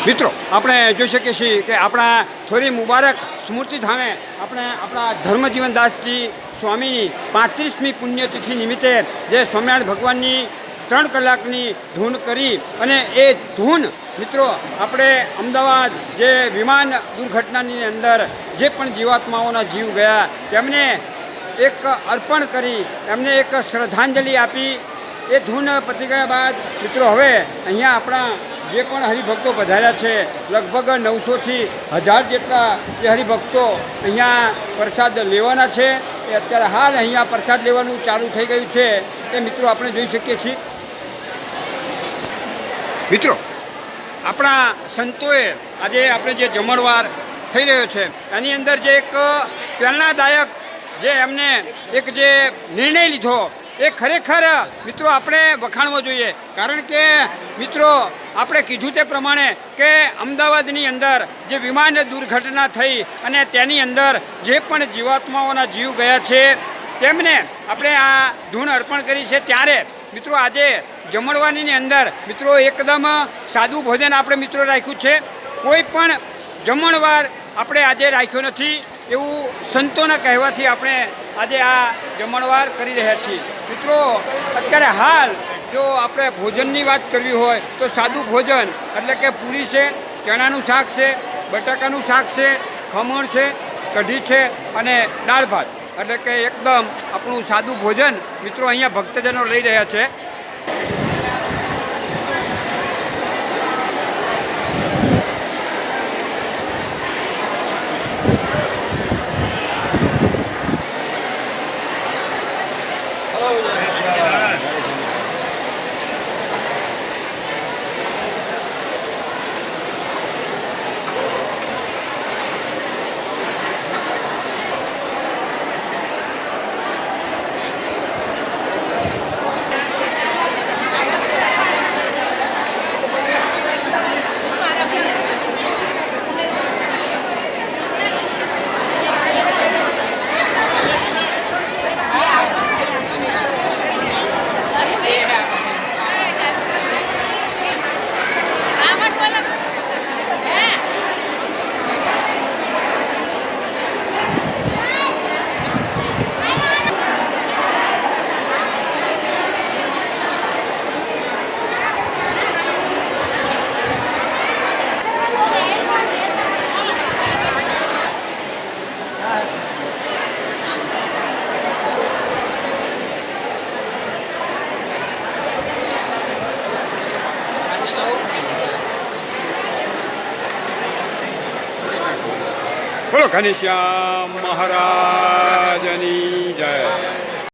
મિત્રો આપણે જોઈ શકીએ છીએ કે આપણા થોરી મુબારક સ્મૃતિ ધામે આપણે આપણા ધર્મજીવનદાસજી સ્વામીની 35મી પુણ્યતિથિ નિમિત્તે જે સ્વામિનારાયણ ભગવાનની 3 કલાકની ધૂન કરી અને એ ધૂન મિત્રો આપણે અમદાવાદ જે વિમાન દુર્ઘટનાની અંદર જે પણ જીવાત્માઓના જીવ ગયા તેમને એક અર્પણ કરી એમને એક શ્રદ્ધાંજલિ આપી એ ધૂન પતી ગયા બાદ મિત્રો હવે અહીંયા આપણા જે પણ હરિભક્તો પધાર્યા છે લગભગ 900થી 1000 જેટલા જે હરિભક્તો અહીંયા પ્રસાદ લેવાના છે એ અત્યારે હાલ અહીંયા પ્રસાદ લેવાનું ચાલુ થઈ ગયું છે એ મિત્રો આપણે જોઈ શકીએ છીએ. મિત્રો આપણા સંતોએ આજે આપણે જે જમણવાર થઈ રહ્યો છે એની અંદર જે એક પ્રેરણાદાયક જે એમને એક જે નિર્ણય લીધો એ ખરેખર મિત્રો આપણે વખાણવો જોઈએ. કારણ કે મિત્રો આપણે કીધું તે પ્રમાણે કે અમદાવાદની અંદર જે વિમાન દુર્ઘટના થઈ અને તેની અંદર જે પણ જીવાત્માઓના જીવ ગયા છે તેમને આપણે આ ધૂન અર્પણ કરી છે. ત્યારે મિત્રો આજે જમણવારની અંદર મિત્રો એકદમ સાદું ભોજન આપણે મિત્રો રાખ્યું છે. કોઈ પણ જમણવાર આપણે આજે રાખ્યો નથી એવું સંતોના કહેવાથી આપણે આજે આ જમણવાર કરી રહ્યા છીએ. મિત્રો અત્યારે હાલ જો આપણે ભોજનની વાત કરવી હોય તો સાદું ભોજન એટલે કે પૂરી છે, ચણાનું શાક છે, બટાકાનું શાક છે, ખમણ છે, કઢી છે અને દાળ ભાત એટલે કે એકદમ આપણું સાદું ભોજન મિત્રો અહીંયા ભક્તજનો લઈ રહ્યા છે. બોલો ઘનશ્યામ મહારાજ.